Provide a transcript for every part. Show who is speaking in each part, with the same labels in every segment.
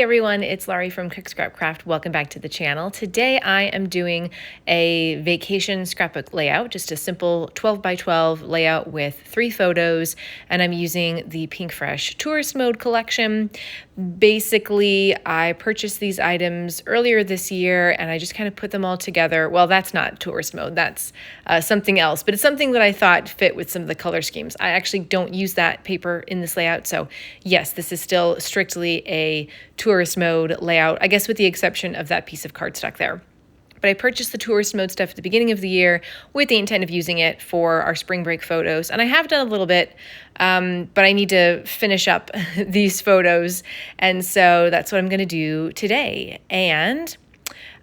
Speaker 1: Hey everyone, it's Laurie from Cook Scrap Craft. Welcome back to the channel. Today I am doing a vacation scrapbook layout, just a simple 12 by 12 layout with 3 photos, and I'm using the Pink Fresh Tourist Mode collection. Basically, I purchased these items earlier this year and I just kind of put them all together. Well, that's not tourist mode, that's something else, but it's something that I thought fit with some of the color schemes. I actually don't use that paper in this layout, so yes, this is still strictly a tourist mode layout, I guess with the exception of that piece of cardstock there. But I purchased the tourist mode stuff at the beginning of the year with the intent of using it for our spring break photos. And I have done a little bit, but I need to finish up these photos. And so that's what I'm going to do today. And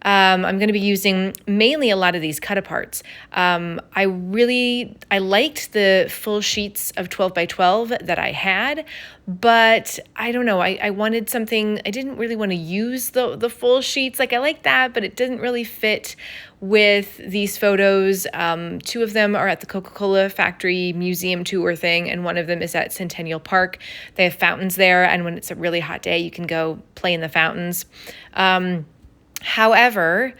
Speaker 1: I'm going to be using mainly a lot of these cut aparts. I liked the full sheets of 12 by 12 that I had, but I don't know, I wanted something, I didn't really want to use the full sheets. Like I like that, but it didn't really fit with these photos. 2 of them are at the Coca-Cola factory museum tour thing, and one of them is at Centennial Park. They have fountains there, and when it's a really hot day, you can go play in the fountains. However,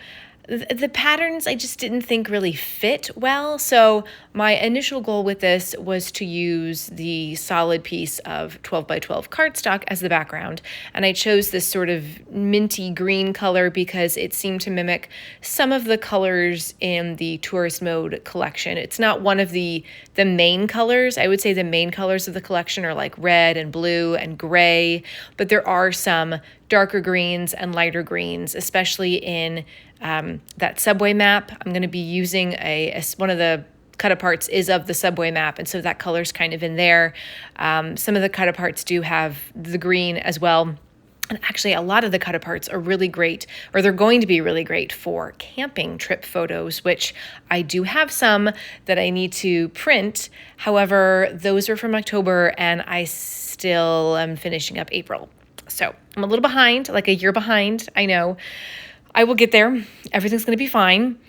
Speaker 1: the patterns I just didn't think really fit well. So my initial goal with this was to use the solid piece of 12 by 12 cardstock as the background. And I chose this sort of minty green color because it seemed to mimic some of the colors in the tourist mode collection. It's not one of the main colors. I would say the main colors of the collection are like red and blue and gray, but there are some darker greens and lighter greens, especially in that subway map. I'm going to be using one of the cut aparts is of the subway map, and so that color's kind of in there. Some of the cut aparts do have the green as well. And actually, a lot of the cut aparts are really great, or they're going to be really great for camping trip photos, which I do have some that I need to print. However, those are from October, and I still am finishing up April. So I'm a little behind, like a year behind, I know. I will get there. Everything's going to be fine.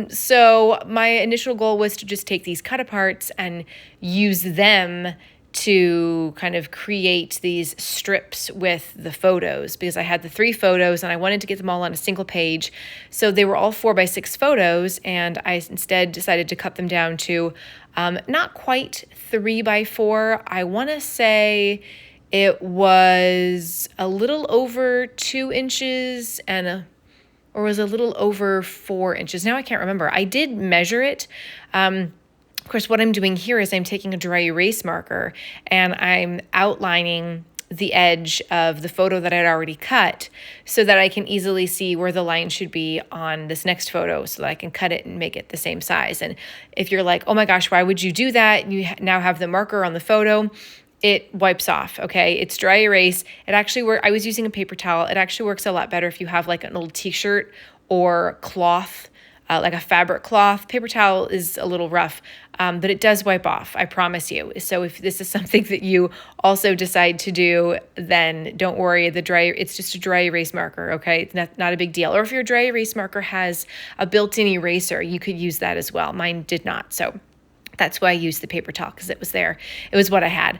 Speaker 1: So my initial goal was to just take these cut aparts and use them to kind of create these strips with the photos, because I had the 3 photos and I wanted to get them all on a single page. So they were all 4 by 6 photos, and I instead decided to cut them down to not quite 3 by 4. I want to say it was a little over 2 inches or was a little over 4 inches. Now I can't remember. I did measure it. Of course, what I'm doing here is I'm taking a dry erase marker and I'm outlining the edge of the photo that I'd already cut so that I can easily see where the line should be on this next photo so that I can cut it and make it the same size. And if you're like, oh my gosh, why would you do that? You now have the marker on the photo. It wipes off, okay? It's dry erase. It actually I was using a paper towel. It actually works a lot better if you have like an old t-shirt or cloth, like a fabric cloth. Paper towel is a little rough, but it does wipe off, I promise you. So if this is something that you also decide to do, then don't worry. It's just a dry erase marker, okay? It's not a big deal. Or if your dry erase marker has a built-in eraser, you could use that as well. Mine did not, so that's why I used the paper towel, because it was there. It was what I had.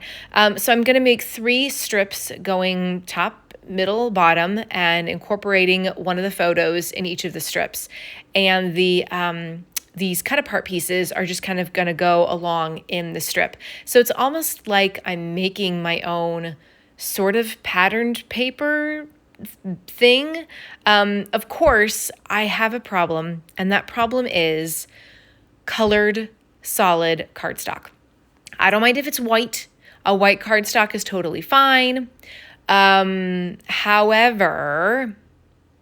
Speaker 1: So I'm going to make 3 strips going top, middle, bottom, and incorporating one of the photos in each of the strips. And these cut apart pieces are just kind of going to go along in the strip. So it's almost like I'm making my own sort of patterned paper thing. Of course, I have a problem, and that problem is colored solid cardstock. I don't mind if it's white. A white cardstock is totally fine. However,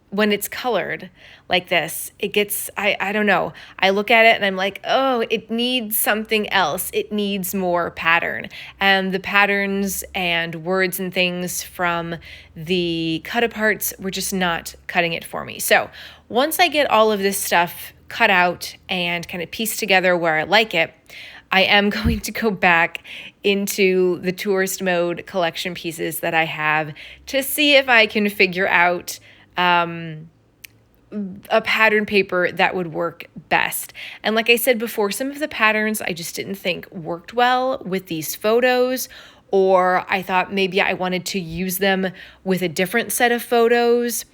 Speaker 1: when it's colored like this, it gets, I don't know. I look at it and I'm like, oh, it needs something else. It needs more pattern. And the patterns and words and things from the cut aparts were just not cutting it for me. So once I get all of this stuff cut out and kind of pieced together where I like it, I am going to go back into the tourist mode collection pieces that I have to see if I can figure out a pattern paper that would work best. And like I said before, some of the patterns I just didn't think worked well with these photos, or I thought maybe I wanted to use them with a different set of photos.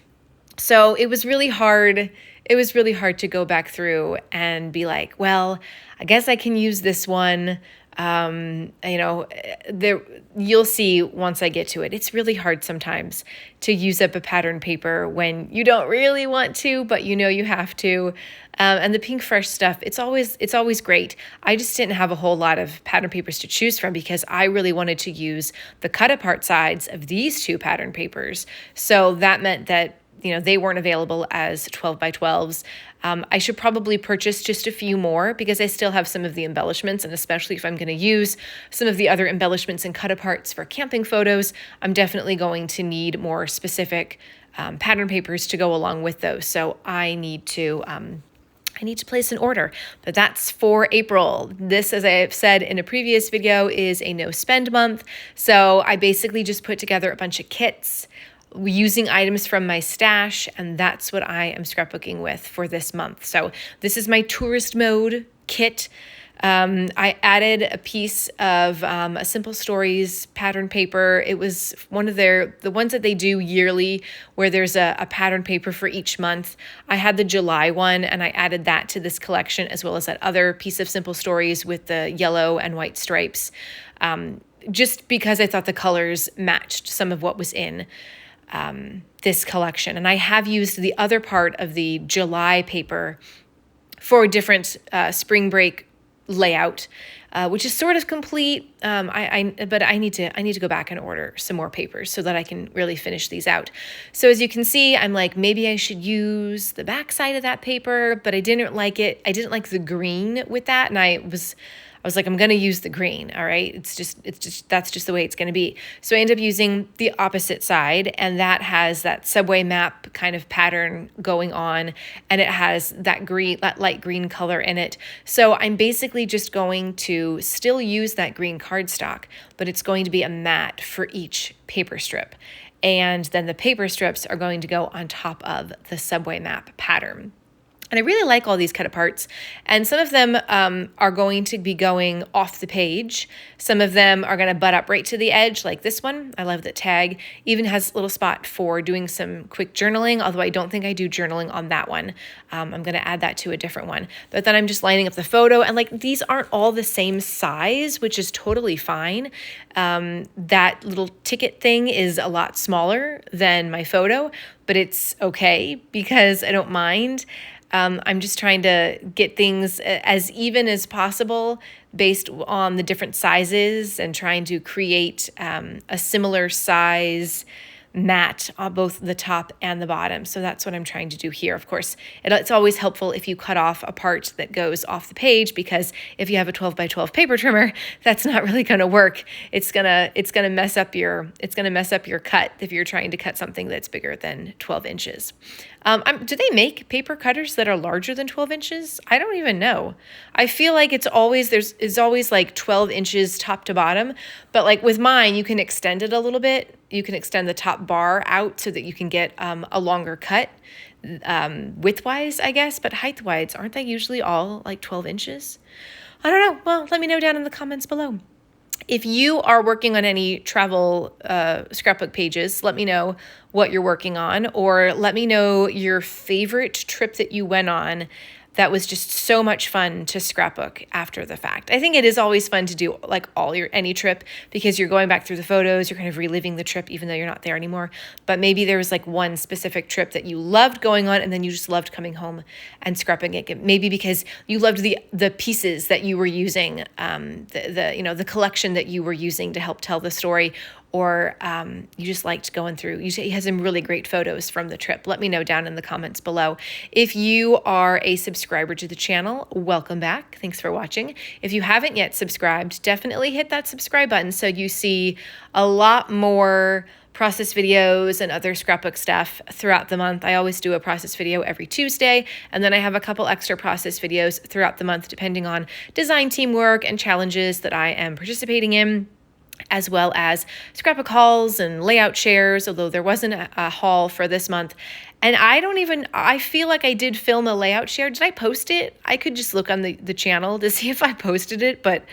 Speaker 1: So it was really hard. It was really hard to go back through and be like, well, I guess I can use this one. There, you'll see once I get to it. It's really hard sometimes to use up a pattern paper when you don't really want to, but you know you have to. And the Pink Fresh stuff, it's always great. I just didn't have a whole lot of pattern papers to choose from because I really wanted to use the cut apart sides of these two pattern papers. So that meant that they weren't available as 12 by 12s. I should probably purchase just a few more because I still have some of the embellishments, and especially if I'm going to use some of the other embellishments and cut aparts for camping photos, I'm definitely going to need more specific pattern papers to go along with those. So I need to place an order, but that's for April. This, as I've said in a previous video, is a no spend month. So I basically just put together a bunch of kits using items from my stash, and that's what I am scrapbooking with for this month. So this is my tourist mode kit. I added a piece of a Simple Stories pattern paper. It was one of the ones that they do yearly where there's a pattern paper for each month. I had the July one and I added that to this collection as well as that other piece of Simple Stories with the yellow and white stripes, just because I thought the colors matched some of what was in this collection. And I have used the other part of the July paper for a different spring break layout, which is sort of complete. But I need to go back and order some more papers so that I can really finish these out. So as you can see, I'm like, maybe I should use the back side of that paper, but I didn't like it. I didn't like the green with that. And I was like, I'm going to use the green. All right. That's just the way it's going to be. So I end up using the opposite side, and that has that subway map kind of pattern going on, and it has that light green color in it. So I'm basically just going to still use that green cardstock, but it's going to be a mat for each paper strip. And then the paper strips are going to go on top of the subway map pattern. And I really like all these cut aparts, and some of them are going to be going off the page. Some of them are going to butt up right to the edge, like this one. I love that tag. Even has a little spot for doing some quick journaling, although I don't think I do journaling on that one. I'm going to add that to a different one. But then I'm just lining up the photo, and like these aren't all the same size, which is totally fine. That little ticket thing is a lot smaller than my photo, but it's okay because I don't mind. I'm just trying to get things as even as possible based on the different sizes and trying to create a similar size mat on both the top and the bottom. So that's what I'm trying to do here. Of course, it's always helpful if you cut off a part that goes off the page, because if you have a 12 by 12 paper trimmer, that's not really going to work. It's going to mess up your cut if you're trying to cut something that's bigger than 12 inches. Do they make paper cutters that are larger than 12 inches? I don't even know. I feel like it's always like 12 inches top to bottom, but like with mine, you can extend it a little bit. You can extend the top bar out so that you can get a longer cut, width-wise, I guess, but height-wise, aren't they usually all like 12 inches? I don't know. Well, let me know down in the comments below. If you are working on any travel scrapbook pages, let me know what you're working on, or let me know your favorite trip that you went on that was just so much fun to scrapbook after the fact. I think it is always fun to do like any trip because you're going back through the photos, you're kind of reliving the trip even though you're not there anymore. But maybe there was like one specific trip that you loved going on and then you just loved coming home and scrapbooking it. Maybe because you loved the pieces that you were using, the collection that you were using to help tell the story, or you just liked going through. He has some really great photos from the trip. Let me know down in the comments below. If you are a subscriber to the channel, welcome back. Thanks for watching. If you haven't yet subscribed, definitely hit that subscribe button so you see a lot more process videos and other scrapbook stuff throughout the month. I always do a process video every Tuesday, and then I have a couple extra process videos throughout the month depending on design teamwork and challenges that I am participating in, as well as scrapbook hauls and layout shares, although there wasn't a haul for this month. And I feel like I did film a layout share. Did I post it? I could just look on the channel to see if I posted it, but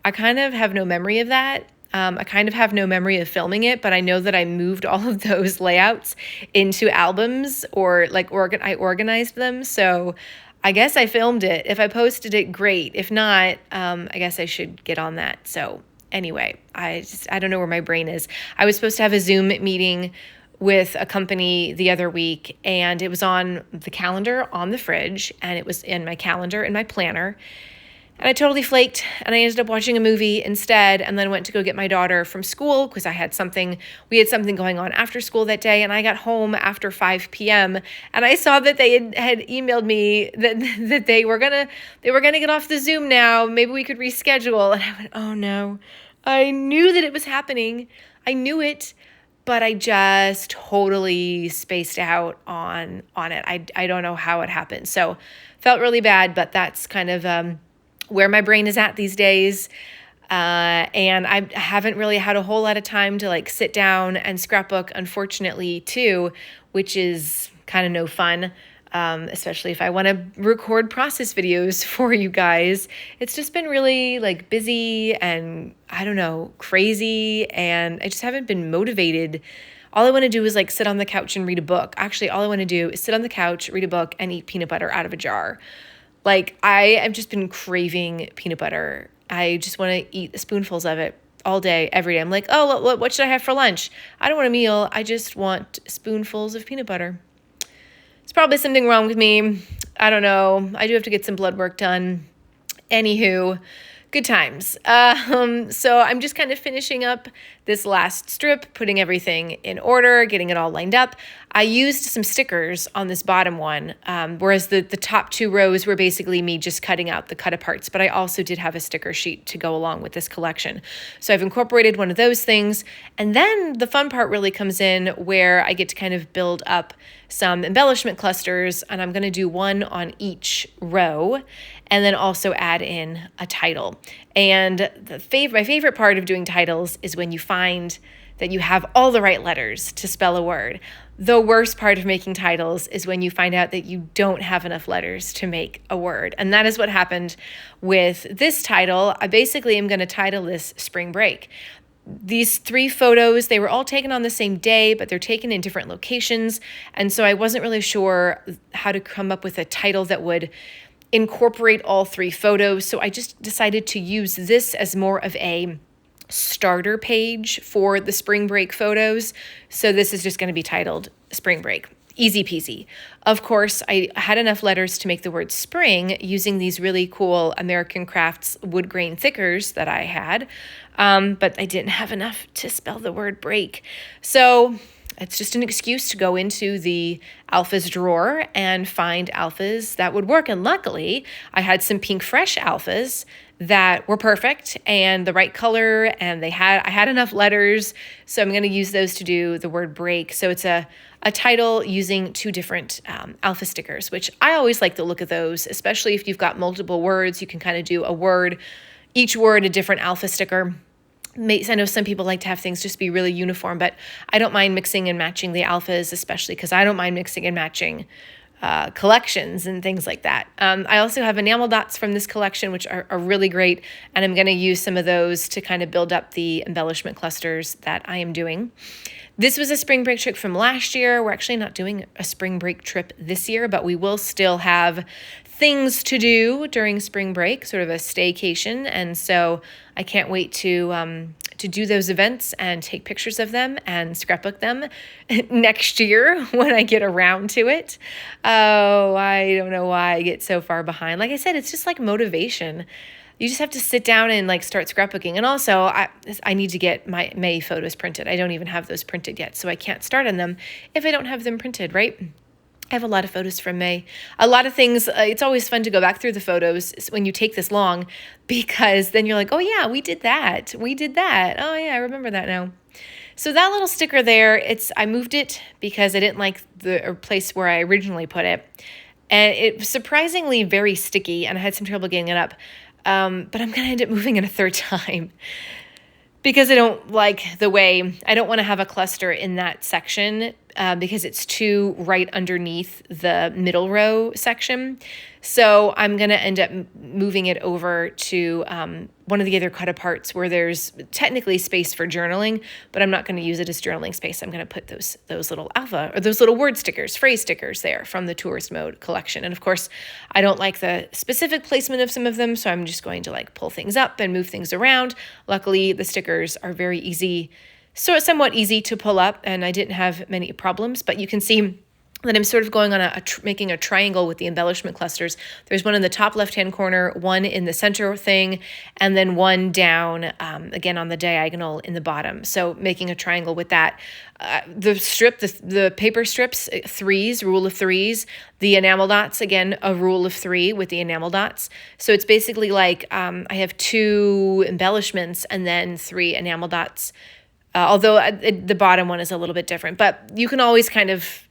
Speaker 1: I kind of have no memory of that. I kind of have no memory of filming it, but I know that I moved all of those layouts into albums, or like I organized them. So I guess I filmed it. If I posted it, great. If not, I guess I should get on that. So anyway, I don't know where my brain is. I was supposed to have a Zoom meeting with a company the other week, and it was on the calendar on the fridge, and it was in my calendar in my planner. And I totally flaked, and I ended up watching a movie instead, and then went to go get my daughter from school because we had something going on after school that day, and I got home after 5 p.m. and I saw that they had emailed me that they were gonna get off the Zoom now. Maybe we could reschedule. And I went, oh no. I knew that it was happening. I knew it, but I just totally spaced out on it. I don't know how it happened. So felt really bad, but that's kind of where my brain is at these days. And I haven't really had a whole lot of time to like sit down and scrapbook, unfortunately, too, which is kind of no fun. Especially if I want to record process videos for you guys. It's just been really like busy and I don't know, crazy. And I just haven't been motivated. All I want to do is like sit on the couch and read a book. Actually, all I want to do is sit on the couch, read a book, and eat peanut butter out of a jar. Like I have just been craving peanut butter. I just want to eat spoonfuls of it all day, every day. I'm like, oh, what should I have for lunch? I don't want a meal. I just want spoonfuls of peanut butter. It's probably something wrong with me. I don't know. I do have to get some blood work done. Anywho, good times. So I'm just kind of finishing up this last strip, putting everything in order, getting it all lined up. I used some stickers on this bottom one, whereas the top two rows were basically me just cutting out the cut aparts, but I also did have a sticker sheet to go along with this collection. So I've incorporated one of those things. And then the fun part really comes in where I get to kind of build up some embellishment clusters, and I'm going to do one on each row and then also add in a title. And my favorite part of doing titles is when you find that you have all the right letters to spell a word. The worst part of making titles is when you find out that you don't have enough letters to make a word. And that is what happened with this title. I basically am going to title this Spring Break. These 3 photos, they were all taken on the same day, but they're taken in different locations. And so I wasn't really sure how to come up with a title that would incorporate all 3 photos. So I just decided to use this as more of a starter page for the spring break photos. So this is just going to be titled Spring Break. Easy peasy. Of course, I had enough letters to make the word spring using these really cool American Crafts wood grain thickers that I had, but I didn't have enough to spell the word break. So it's just an excuse to go into the alphas drawer and find alphas that would work. And luckily, I had some Pink Fresh alphas that were perfect and the right color, and I had enough letters, so I'm going to use those to do the word break. So it's a title using 2 different alpha stickers, which I always like the look of those, especially if you've got multiple words. You can kind of do each word a different alpha sticker. I know some people like to have things just be really uniform, but I don't mind mixing and matching the alphas, especially because I don't mind mixing and matching collections and things like that. I also have enamel dots from this collection, which are really great, and I'm going to use some of those to kind of build up the embellishment clusters that I am doing. This was a spring break trip from last year. We're actually not doing a spring break trip this year, but we will still have things to do during spring break, sort of a staycation, and so I can't wait to do those events and take pictures of them and scrapbook them next year when I get around to it. Oh, I don't know why I get so far behind. Like I said, it's just like motivation. You just have to sit down and like start scrapbooking. And also I need to get my May photos printed. I don't even have those printed yet, so I can't start on them if I don't have them printed, right? I have a lot of photos from May. A lot of things. It's always fun to go back through the photos when you take this long, because then you're like, oh yeah, we did that. We did that. Oh yeah, I remember that now. So that little sticker there, I moved it because I didn't like the place where I originally put it. And it was surprisingly very sticky, and I had some trouble getting it up. But I'm going to end up moving it a 3rd time because I don't like the way, I don't want to have a cluster in that section because it's two right underneath the middle row section. So I'm going to end up moving it over to one of the other cut aparts where there's technically space for journaling, but I'm not going to use it as journaling space. I'm going to put those little alpha or those little word stickers, phrase stickers there from the tourist mode collection. And of course, I don't like the specific placement of some of them, so I'm just going to like pull things up and move things around. Luckily, the stickers are very easy, so it's somewhat easy to pull up, and I didn't have many problems, but you can see that I'm sort of going on making a triangle with the embellishment clusters. There's one in the top left-hand corner, one in the center thing, and then one down, again, on the diagonal in the bottom. So making a triangle with that. The paper strips, threes, rule of threes. The enamel dots, again, a rule of three with the enamel dots. So it's basically like I have two embellishments and then three enamel dots, although the bottom one is a little bit different. But you can always kind of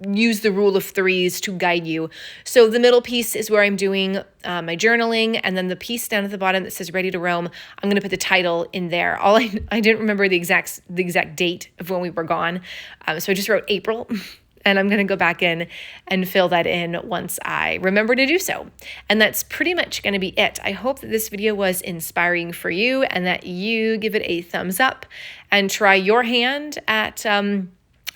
Speaker 1: use the rule of threes to guide you. So the middle piece is where I'm doing my journaling, and then the piece down at the bottom that says ready to roam, I'm going to put the title in there. I didn't remember the exact date of when we were gone, so I just wrote April. And I'm going to go back in and fill that in once I remember to do so. And that's pretty much going to be it. I hope that this video was inspiring for you and that you give it a thumbs up and try your hand at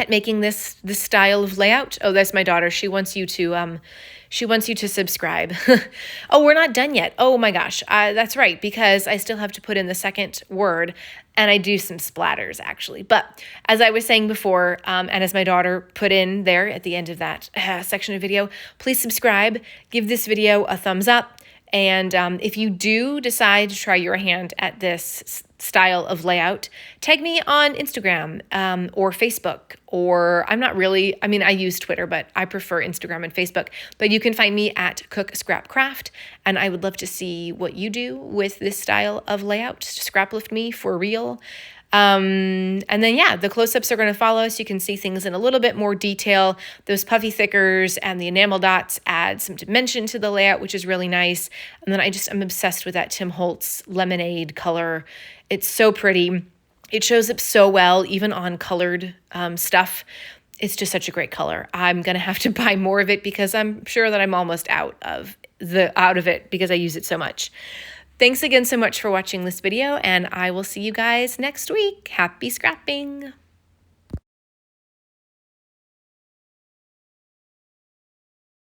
Speaker 1: making this style of layout. Oh, that's my daughter. She wants you to subscribe. Oh, we're not done yet. Oh my gosh. That's right, because I still have to put in the second word, and I do some splatters actually. But as I was saying before, and as my daughter put in there at the end of that section of video, please subscribe, give this video a thumbs up. And if you do decide to try your hand at this style of layout, tag me on Instagram or Facebook, or I use Twitter, but I prefer Instagram and Facebook. But you can find me at Cook Scrap Craft, and I would love to see what you do with this style of layout. Scrap lift me for real. And then, yeah, the close-ups are going to follow, so you can see things in a little bit more detail. Those puffy thickers and the enamel dots add some dimension to the layout, which is really nice. And then I'm obsessed with that Tim Holtz lemonade color. It's so pretty. It shows up so well, even on colored stuff. It's just such a great color. I'm going to have to buy more of it because I'm sure that I'm almost out of it because I use it so much. Thanks again so much for watching this video, and I will see you guys next week. Happy scrapping!